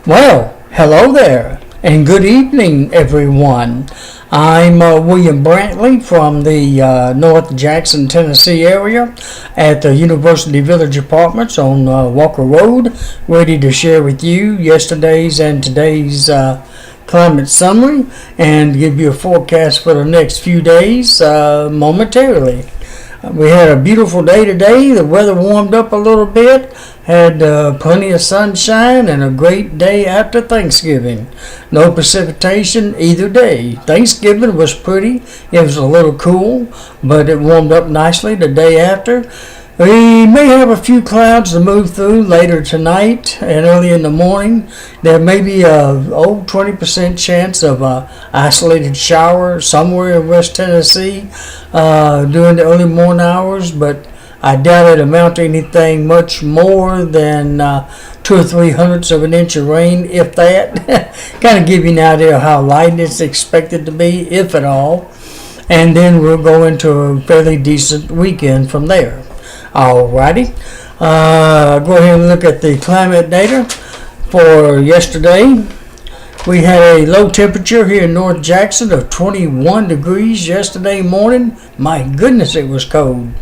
Well, hello there, and good evening, everyone. I'm William Brantley from the North Jackson, Tennessee area at the University Village Apartments on Walker Road, ready to share with you yesterday's and today's climate summary and give you a forecast for the next few days momentarily. We had a beautiful day today. The weather warmed up a little bit, had plenty of sunshine, and a great day after Thanksgiving. No precipitation either day. Thanksgiving was pretty. It was a little cool, but it warmed up nicely the day after. We may have a few clouds to move through later tonight and early in the morning. There may be a 20% chance of an isolated shower somewhere in West Tennessee during the early morning hours, but I doubt it amount to anything much more than 2 or 3 hundredths of an inch of rain, if that. Kind of give you an idea of how light it's expected to be, if at all. And then we'll go into a fairly decent weekend from there. Alrighty, go ahead and look at the climate data for yesterday. We had a low temperature here in North Jackson of 21 degrees yesterday morning. My goodness, it was cold.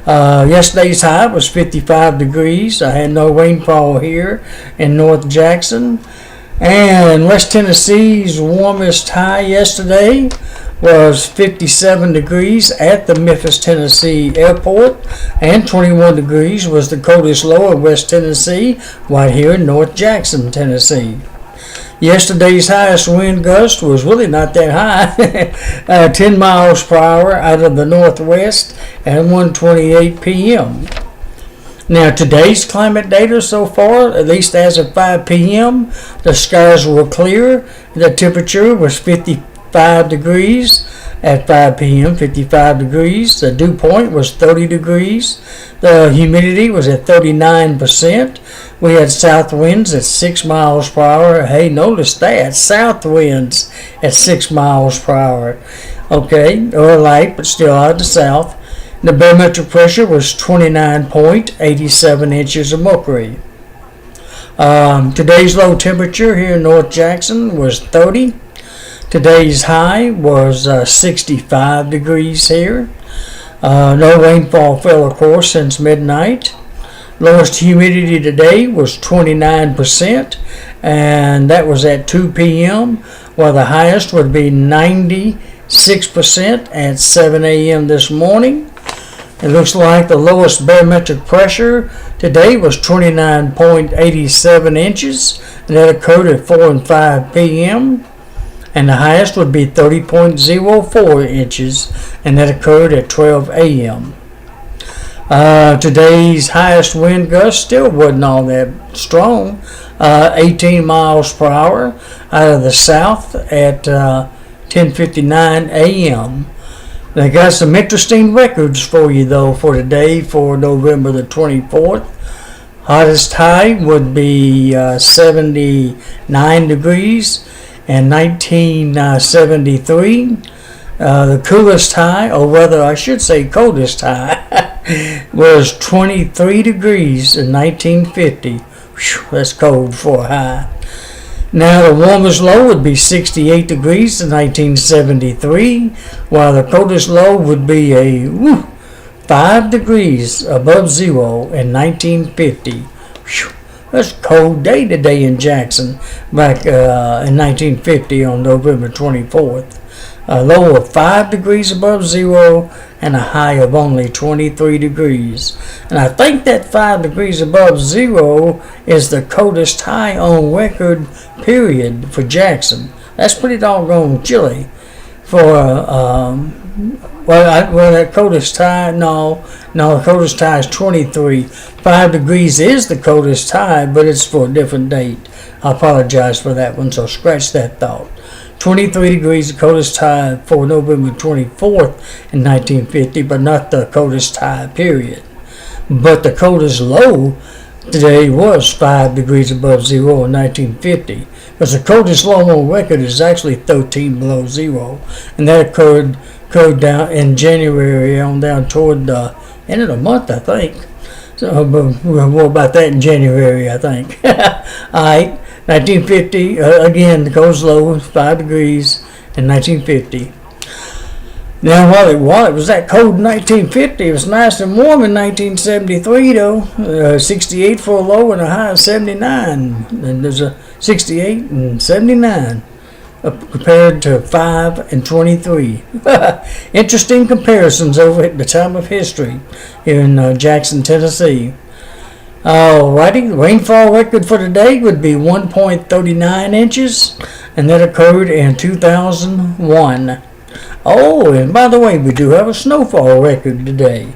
Yesterday's high was 55 degrees. I had no rainfall here in North Jackson. And West Tennessee's warmest high yesterday was 57 degrees at the Memphis, Tennessee airport, and 21 degrees was the coldest low in West Tennessee, right here in North Jackson, Tennessee. Yesterday's highest wind gust was really not that high, 10 miles per hour out of the northwest at 1:28 p.m. Now, today's climate data so far, at least as of 5 p.m., the skies were clear. The temperature was 55 degrees at 5 p.m., 55 degrees. The dew point was 30 degrees. The humidity was at 39%. We had south winds at 6 miles per hour. Hey, notice that. South winds at 6 miles per hour. Okay, or light, but still out of the south. The barometric pressure was 29.87 inches of mercury. Today's low temperature here in North Jackson was 30. Today's high was 65 degrees here. No rainfall fell, of course, since midnight. Lowest humidity today was 29%, and that was at 2 p.m., while the highest would be 96% at 7 a.m. this morning. It looks like the lowest barometric pressure today was 29.87 inches, and that occurred at 4 and 5 p.m. And the highest would be 30.04 inches, and that occurred at 12 a.m. Today's highest wind gust still wasn't all that strong, 18 miles per hour out of the south at 10:59 a.m. They got some interesting records for you, though, for today, for November the 24th. Hottest high would be 79 degrees in 1973. The coolest high, or rather I should say coldest high, was 23 degrees in 1950. Whew, that's cold for a high. Now the warmest low would be 68 degrees in 1973, while the coldest low would be 5 degrees above zero in 1950. Whew, that's a cold day today in Jackson, back in 1950 on November 24th. A low of 5 degrees above zero and a high of only 23 degrees. And I think that 5 degrees above zero is the coldest high on record, period, for Jackson. That's pretty doggone chilly for the coldest high, the coldest high is 23. 5 degrees is the coldest high, but it's for a different date. I apologize for that one, so scratch that thought. 23 degrees, the coldest high for November 24th in 1950, but not the coldest high, period. But the coldest low today was 5 degrees above zero in 1950, because the coldest low on record is actually 13 below zero, and that occurred down in January, on down toward the end of the month, I think. So we'll more about that in January, I think. All right. 1950, again, the cold's low, 5 degrees in 1950. Now, while it was that cold in 1950, it was nice and warm in 1973, though. 68 for a low and a high of 79. And there's a 68 and 79 compared to 5 and 23. Interesting comparisons over at the time of history here in Jackson, Tennessee. Alrighty, the rainfall record for today would be 1.39 inches, and that occurred in 2001. Oh, and by the way, we do have a snowfall record today.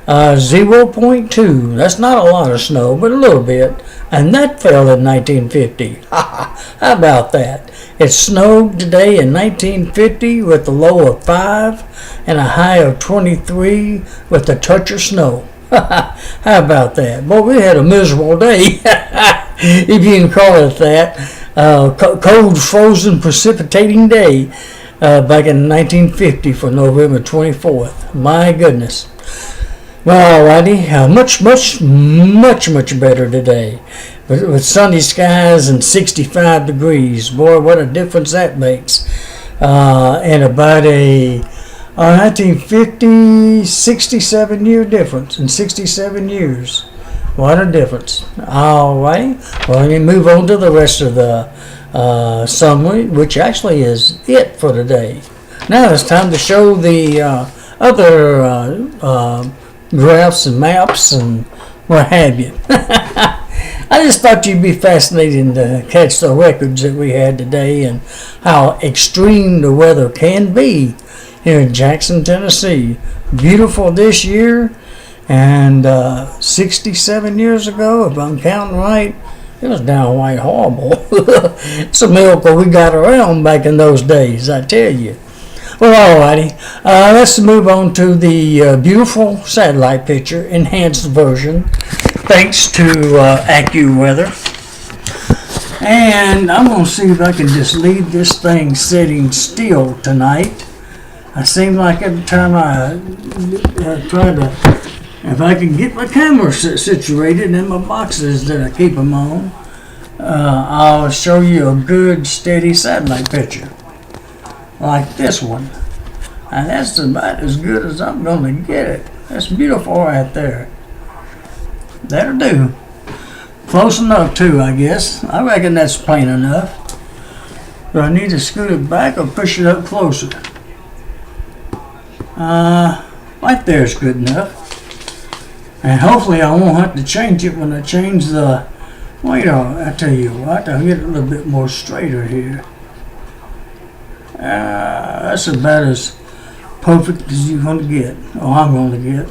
0.2. That's not a lot of snow, but a little bit. And that fell in 1950. How about that? It snowed today in 1950 with a low of 5 and a high of 23 with a touch of snow. How about that? Boy, we had a miserable day, if you can call it that. Cold, frozen, precipitating day back in 1950 for November 24th. My goodness. Well, alrighty, much better today. With sunny skies and 65 degrees. Boy, what a difference that makes. And about a 1950, 67-year difference in 67 years. What a difference. Alright, well, let me move on to the rest of the summary, which actually is it for today. Now it's time to show the other graphs and maps and what have you. I just thought you'd be fascinated to catch the records that we had today and how extreme the weather can be here in Jackson, Tennessee. Beautiful this year, and 67 years ago, if I'm counting right, it was downright horrible. It's a miracle we got around back in those days, I tell you. Well, alrighty, let's move on to the beautiful satellite picture, enhanced version, thanks to AccuWeather. And I'm going to see if I can just leave this thing sitting still tonight. I seem like every time I try to, if I can get my camera situated in my boxes that I keep them on, I'll show you a good steady satellite picture like this one. And that's about as good as I'm going to get it. That's beautiful right there. That'll do. Close enough too, I guess. I reckon that's plain enough. Do I need to scoot it back or push it up closer? Right there is good enough. And hopefully I won't have to change it when I change the, wait, I tell you what, I'll get it a little bit more straighter here. That's about as perfect as you're going to get, or I'm going to get.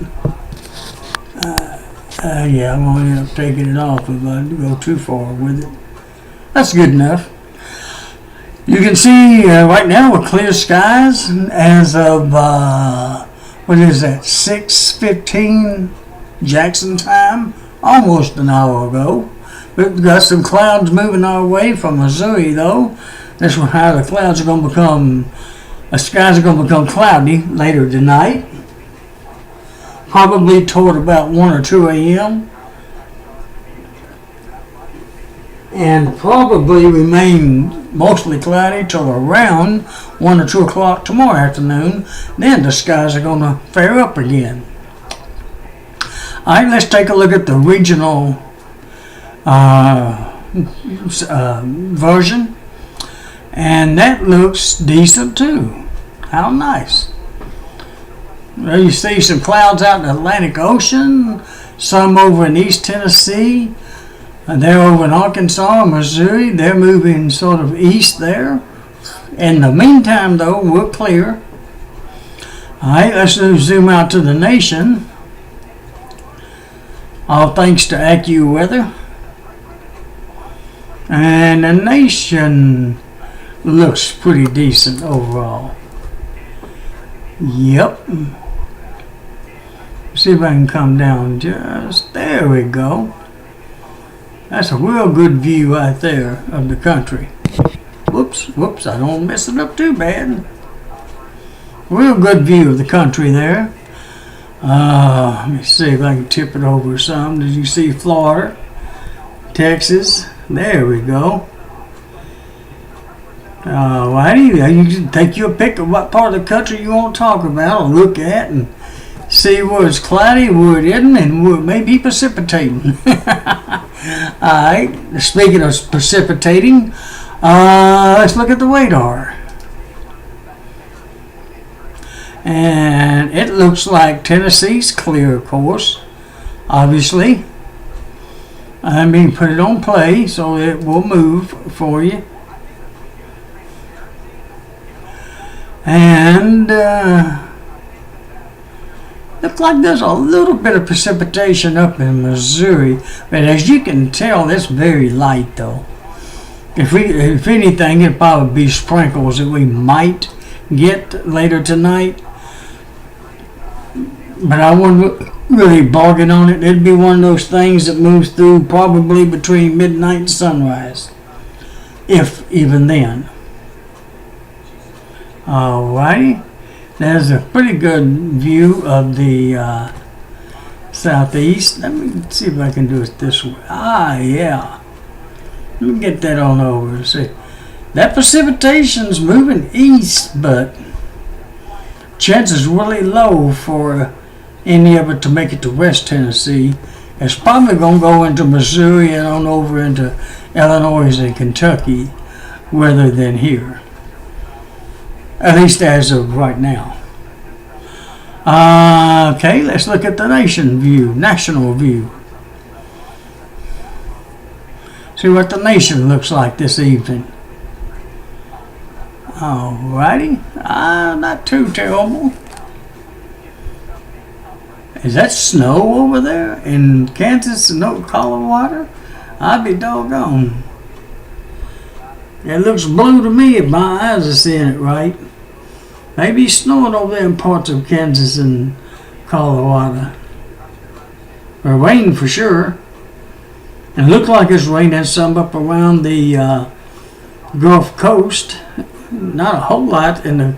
Yeah, I'm going to end up taking it off if I go too far with it. That's good enough. You can see right now with clear skies as of, what is that, 6:15 Jackson time, almost an hour ago. We've got some clouds moving our way from Missouri, though. That's how the clouds are going to become, the skies are going to become cloudy later tonight. Probably toward about 1 or 2 a.m. And probably remain mostly cloudy till around 1 or 2 o'clock tomorrow afternoon. Then the skies are going to flare up again. Alright, let's take a look at the regional version. And that looks decent too. How nice. Well, you see some clouds out in the Atlantic Ocean, some over in East Tennessee, and they're over in Arkansas, Missouri. They're moving sort of east there. In the meantime, though, we're clear. Alright, let's zoom out to the nation. All thanks to AccuWeather. And the nation looks pretty decent overall. Yep. See if I can come down just, there we go. That's a real good view right there of the country. Whoops, I don't mess it up too bad. Real good view of the country there. Let me see if I can tip it over some. Did you see Florida? Texas? There we go. Alrighty, you can take your pick of what part of the country you want to talk about or look at and see where it's cloudy, where it isn't, and where it may be precipitating. Alright, speaking of precipitating, let's look at the radar. And it looks like Tennessee's clear, of course, obviously. I mean, put it on play so it will move for you. And looks like there's a little bit of precipitation up in Missouri, but as you can tell, it's very light though. If anything, it'd probably be sprinkles that we might get later tonight. But I wouldn't really bargain on it. It'd be one of those things that moves through probably between midnight and sunrise, if even then. Alrighty, there's a pretty good view of the southeast. Let me see if I can do it this way. Yeah. Let me get that on over. See, that precipitation's moving east, but chances really low for any of it to make it to West Tennessee. It's probably going to go into Missouri and on over into Illinois and Kentucky rather than here. At least as of right now. Okay, let's look at the national view. See what the nation looks like this evening. Alrighty, not too terrible. Is that snow over there in Kansas and Colorado? I'd be doggone. It looks blue to me if my eyes are seeing it right. Maybe it's snowing over there in parts of Kansas and Colorado. Or rain for sure. And it looks like it's raining some up around the Gulf Coast. Not a whole lot in the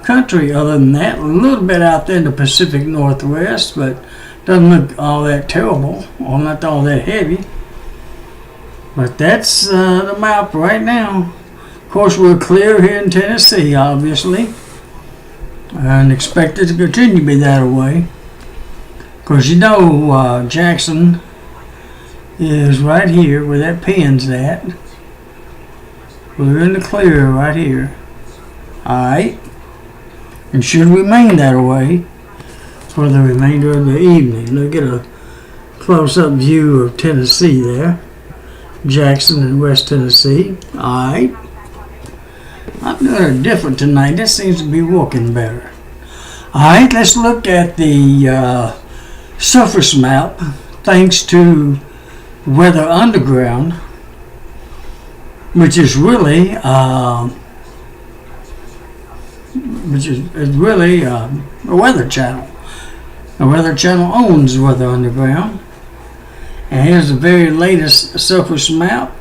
country other than that. A little bit out there in the Pacific Northwest, but doesn't look all that terrible or not all that heavy. But that's the map right now. Of course, we're clear here in Tennessee, obviously, and expect it to continue to be that way. Because you know Jackson is right here where that pin's at. We're in the clear right here. Alright. And should remain that way for the remainder of the evening. Look at a close-up view of Tennessee there. Jackson in West Tennessee. Alright. I'm doing it different tonight. This seems to be working better. Alright, let's look at the surface map thanks to Weather Underground, which is really a weather channel. The Weather Channel owns Weather Underground. And here's the very latest surface map.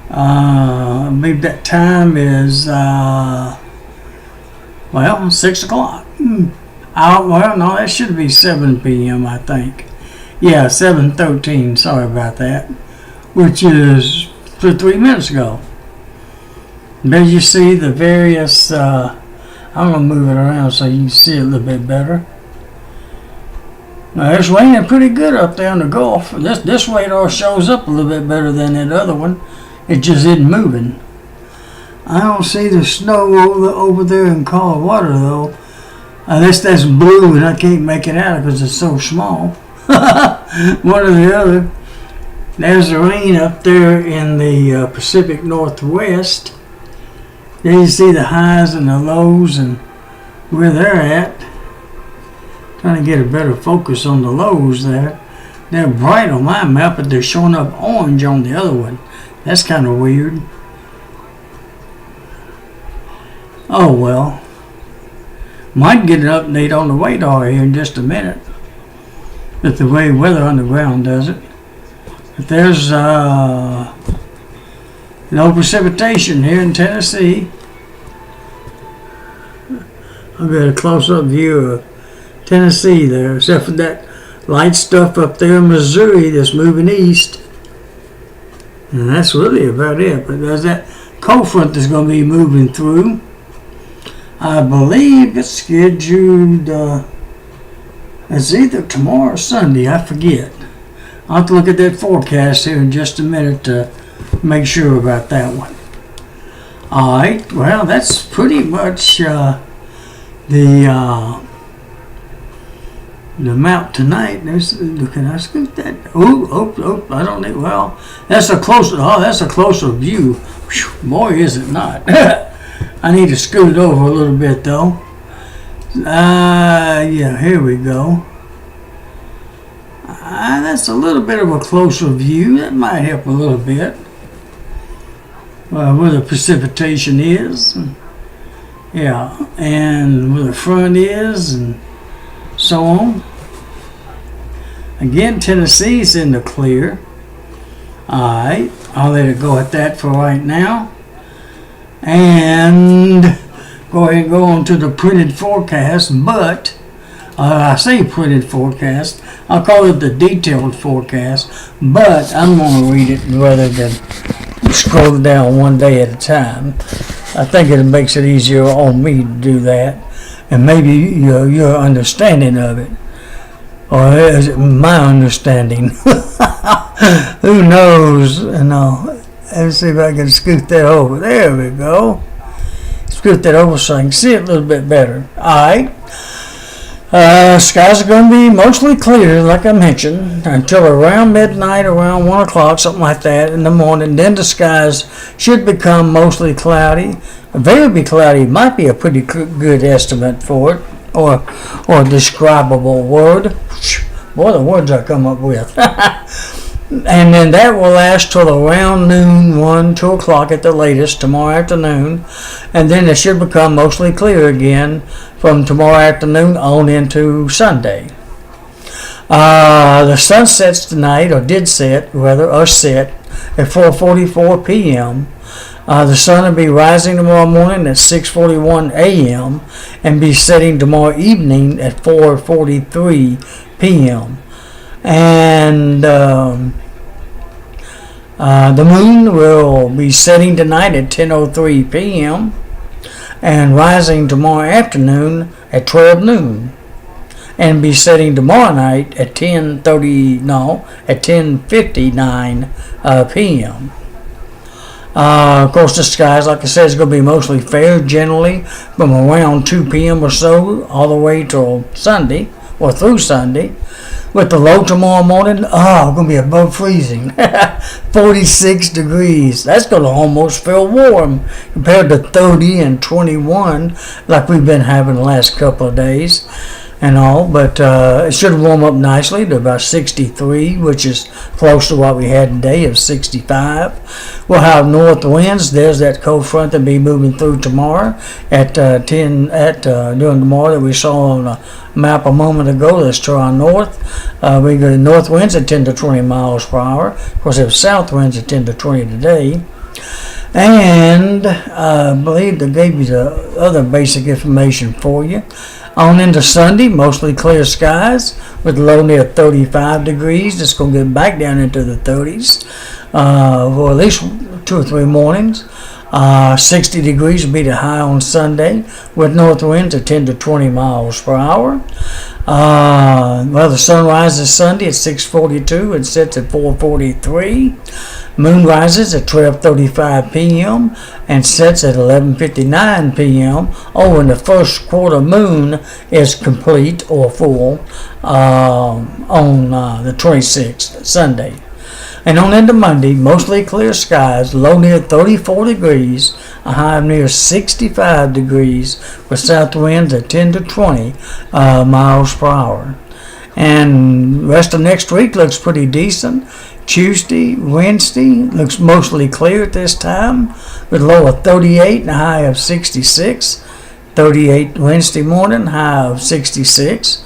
I believe that time is 6 o'clock. Well, no, that should be 7 p.m. I think. Yeah, 7:13. Sorry about that. Which is for 3 minutes ago. There you see the various. I'm gonna move it around so you can see it a little bit better. Now it's raining pretty good up there in the Gulf. This radar shows up a little bit better than that other one. It just isn't moving. I don't see the snow over there in Colorado though. That's blue and I can't make it out because it's so small. One or the other. There's the rain up there in the Pacific Northwest. There you see the highs and the lows and where they're at. Trying to get a better focus on the lows there. They're bright on my map, but they're showing up orange on the other one. That's kind of weird. Oh well. Might get an update on the radar here in just a minute. But the way Weather Underground does it. But there's no precipitation here in Tennessee. I've got a close-up view of Tennessee there, except for that light stuff up there in Missouri that's moving east. And that's really about it. But there's that cold front that's going to be moving through. I believe it's scheduled, it's either tomorrow or Sunday, I forget. I'll have to look at that forecast here in just a minute to make sure about that one. Alright, well, that's pretty much the map tonight. Can I scoot that? Oh, I don't need, well, that's a closer view. Whew, boy, is it not. I need to scoot it over a little bit, though. Yeah, here we go. That's a little bit of a closer view. That might help a little bit. Where the precipitation is. Yeah, and where the front is, and so on. Again, Tennessee's in the clear. Alright, I'll let it go at that for right now. And go ahead and go on to the printed forecast, but I say printed forecast, I'll call it the detailed forecast, but I'm going to read it rather than scroll down one day at a time. I think it makes it easier on me to do that, and maybe your understanding of it, or is it my understanding? Who knows? Let's see if I can scoot that over. There we go. Scoot that over so I can see it a little bit better. Alright. Skies are going to be mostly clear, like I mentioned, until around midnight, around 1 o'clock, something like that in the morning. Then the skies should become mostly cloudy. Very cloudy might be a pretty good estimate for it, or a describable word. Boy, the words I come up with. And then that will last till around noon, 1, 2 o'clock at the latest, tomorrow afternoon. And then it should become mostly clear again from tomorrow afternoon on into Sunday. The sun sets tonight, or did set, rather, or set, at 4:44 p.m. The sun will be rising tomorrow morning at 6:41 a.m. and be setting tomorrow evening at 4:43 p.m. And the moon will be setting tonight at 10:03 p.m. and rising tomorrow afternoon at 12 noon, and be setting tomorrow night at 10:59 p.m. Of course, the skies, like I said, is going to be mostly fair generally from around 2 p.m. or so all the way till Sunday, or through Sunday, with the low tomorrow morning, going to be above freezing, 46 degrees. That's going to almost feel warm compared to 30 and 21 like we've been having the last couple of days and all. But it should warm up nicely to about 63, which is close to what we had today of 65. We'll have north winds. There's that cold front that'll be moving through tomorrow at during tomorrow that we saw on the map a moment ago. That's to our north. We got north winds at 10 to 20 miles per hour. Of course, there's south winds at 10 to 20 today. And I believe they gave you the other basic information for you. On into Sunday, mostly clear skies with low near 35 degrees. It's going to get back down into the 30s for at least 2 or 3 mornings. 60 degrees will be the high on Sunday with north winds at 10 to 20 miles per hour. The sun rises Sunday at 6:42 and sets at 4:43. Moon rises at 12:35 p.m. and sets at 11:59 p.m. When the first quarter moon is complete or full on the 26th, Sunday. And on into Monday, mostly clear skies, low near 34 degrees, a high of near 65 degrees, with south winds at 10 to 20 miles per hour. And the rest of next week looks pretty decent. Tuesday, Wednesday looks mostly clear at this time, with low of 38 and a high of 66. 38 Wednesday morning, high of 66.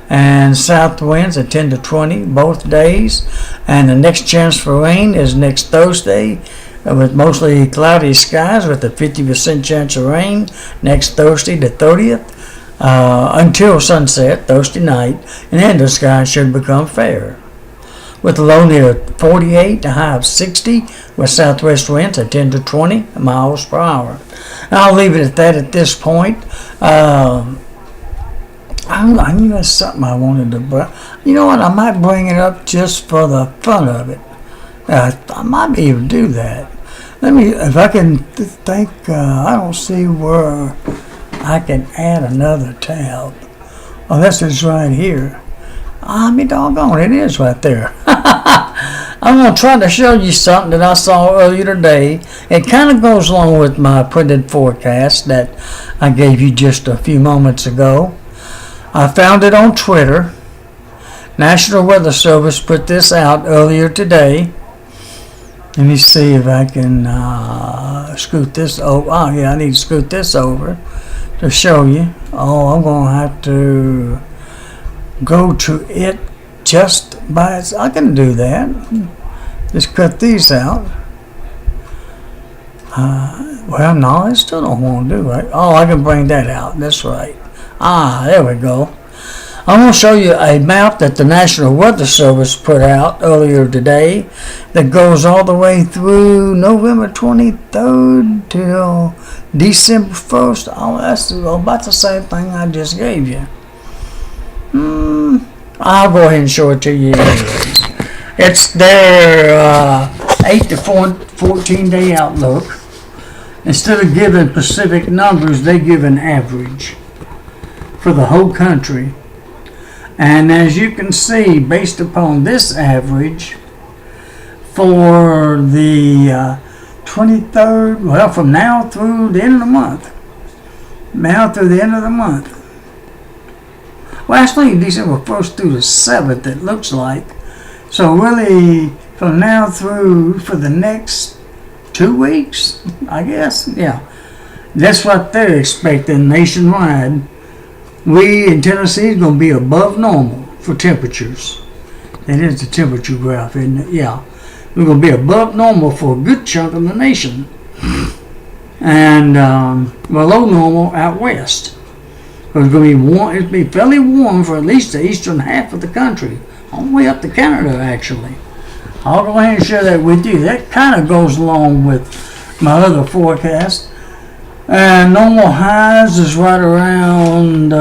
And south winds at 10 to 20 both days. And the next chance for rain is next Thursday with mostly cloudy skies with a 50% chance of rain next Thursday the 30th until sunset Thursday night, and then the sky should become fair. with a low near 48 to high of 60 with southwest winds at 10 to 20 miles per hour. I'll leave it at that at this point. I knew that's something I wanted to bring. You know what? I might bring it up just for the fun of it. I might be able to do that. Let me, if I can think, I don't see where I can add another tab. Oh, this is right here. I mean, doggone, it is right there. I'm going to try to show you something that I saw earlier today. It kind of goes along with my printed forecast that I gave you just a few moments ago. I found it on Twitter. National Weather Service put this out earlier today. Let me see if I can scoot this over. Oh, yeah, I need to scoot this over to show you. Oh, I'm going to have to go to it just by its. I can do that. Just cut these out. Well, no, I still don't want to do it. Oh, I can bring that out. That's right. There we go. I'm going to show you a map that the National Weather Service put out earlier today that goes all the way through November 23rd till December 1st. Oh, that's about the same thing I just gave you. I'll go ahead and show it to you anyways. It's their 8 to 14 day outlook. Instead of giving specific numbers, they give an average for the whole country. And as you can see, based upon this average for the 23rd, well, from now through the end of the month. Now through the end of the month. Well, actually, December 1st through the 7th, it looks like. So really, from now through for the next 2 weeks, I guess, yeah. That's what they're expecting nationwide. We in Tennessee is going to be above normal for temperatures. That is the temperature graph, isn't it? Yeah. We're going to be above normal for a good chunk of the nation. And below normal out west. It's going to be warm. It'll be fairly warm for at least the eastern half of the country. All the way up to Canada, actually. I'll go ahead and share that with you. That kind of goes along with my other forecast. And normal highs is right around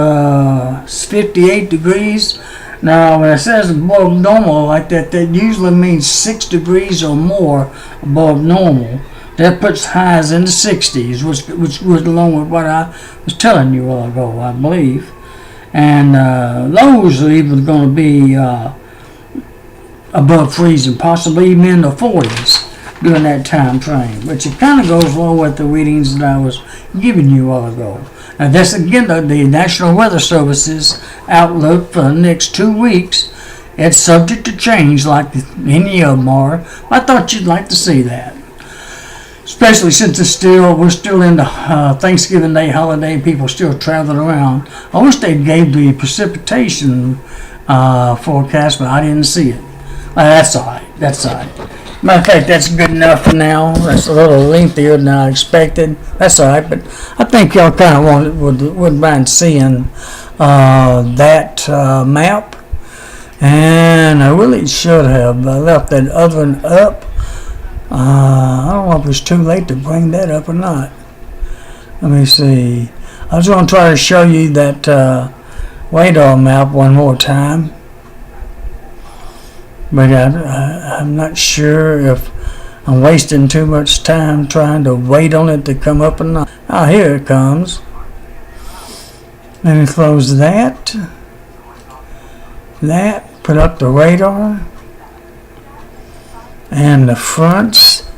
58 degrees. Now, when it says above normal like that, that usually means 6 degrees or more above normal. That puts highs in the 60s, which goes along with what I was telling you a while ago, I believe. And lows are even going to be above freezing, possibly even in the 40s during that time frame, which it kind of goes along with the readings that I was giving you a while ago. Now that's again the National Weather Service's outlook for the next 2 weeks. It's subject to change like any of them are. I thought you'd like to see that, especially since we're still in the Thanksgiving Day holiday. People still traveling around. I wish they gave the precipitation forecast, but I didn't see it. That's all right. That's all right. Matter of fact, that's good enough for now. That's a little lengthier than I expected. That's all right, but I think y'all kind of wouldn't mind seeing that map. And I really should have left that other one up. I don't know if it's too late to bring that up or not. Let me see. I was going to try to show you that radar map one more time. But I'm not sure if I'm wasting too much time trying to wait on it to come up or not. Oh, here it comes. Let me close that. Put up the radar. And the fronts.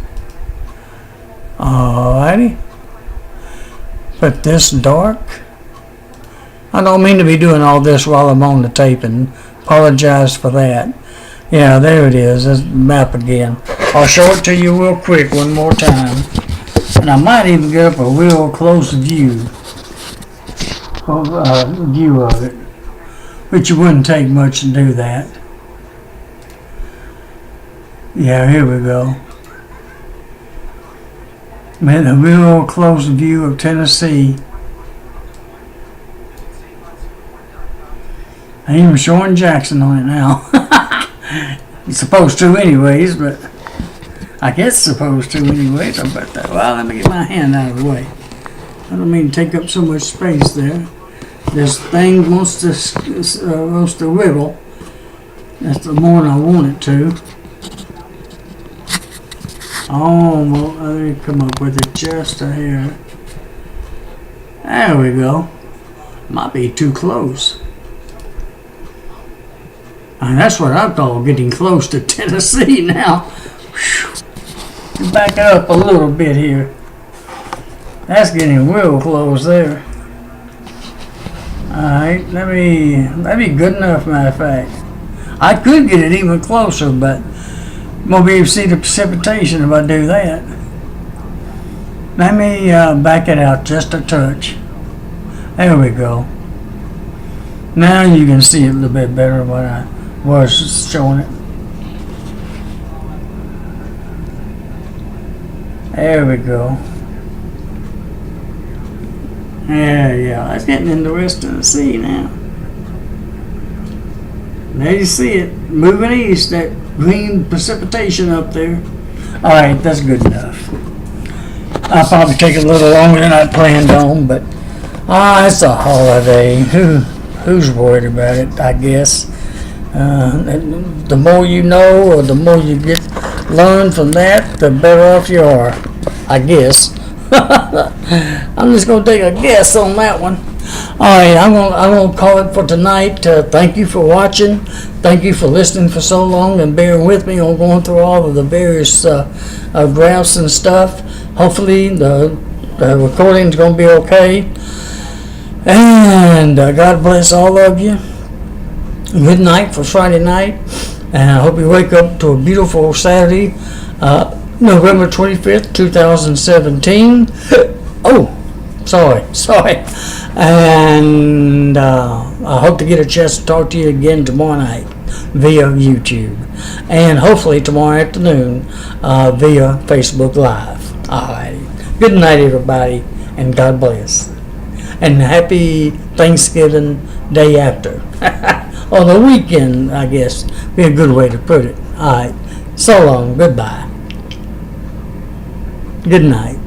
Alrighty. Put this dark. I don't mean to be doing all this while I'm on the taping. Apologize for that. Yeah, there it is. That's the map again. I'll show it to you real quick one more time. And I might even get up a real close view of it. Which it wouldn't take much to do that. Yeah, here we go. Made a real close view of Tennessee. I'm even showing Jackson on it now. It's supposed to anyways, but I guess supposed to anyways. But well, let me get my hand out of the way. I don't mean to take up so much space there. This thing wants to wiggle. That's the more than I want it to. Oh, well, let me come up with it just a hair. There we go. Might be too close. And that's what I call getting close to Tennessee now. Whew. Back it up a little bit here. That's getting real close there. Alright, that'd be good enough, matter of fact. I could get it even closer, but won't be able to see the precipitation if I do that. Let me back it out just a touch. There we go. Now you can see it a little bit better than what I was showing it. There we go. Yeah, that's getting in the West Tennessee now. There you see it, moving east, that green precipitation up there. Alright, that's good enough. I'll probably take a little longer than I planned on, but it's a holiday. Who's worried about it, I guess. The more you know, or the more you learn from that, the better off you are, I guess. I'm just gonna take a guess on that one. Alright, I'm gonna call it for tonight. Thank you for watching. Thank you for listening for so long and bearing with me on going through all of the various graphs and stuff. Hopefully the recording's gonna be okay. And God bless all of you. Good night for Friday night. And I hope you wake up to a beautiful Saturday, November 25th, 2017. Oh, sorry. And I hope to get a chance to talk to you again tomorrow night via YouTube. And hopefully tomorrow afternoon via Facebook Live. Alright. Good night, everybody, and God bless. And happy Thanksgiving day after. Or the weekend, I guess, be a good way to put it. Alright. So long. Goodbye. Good night.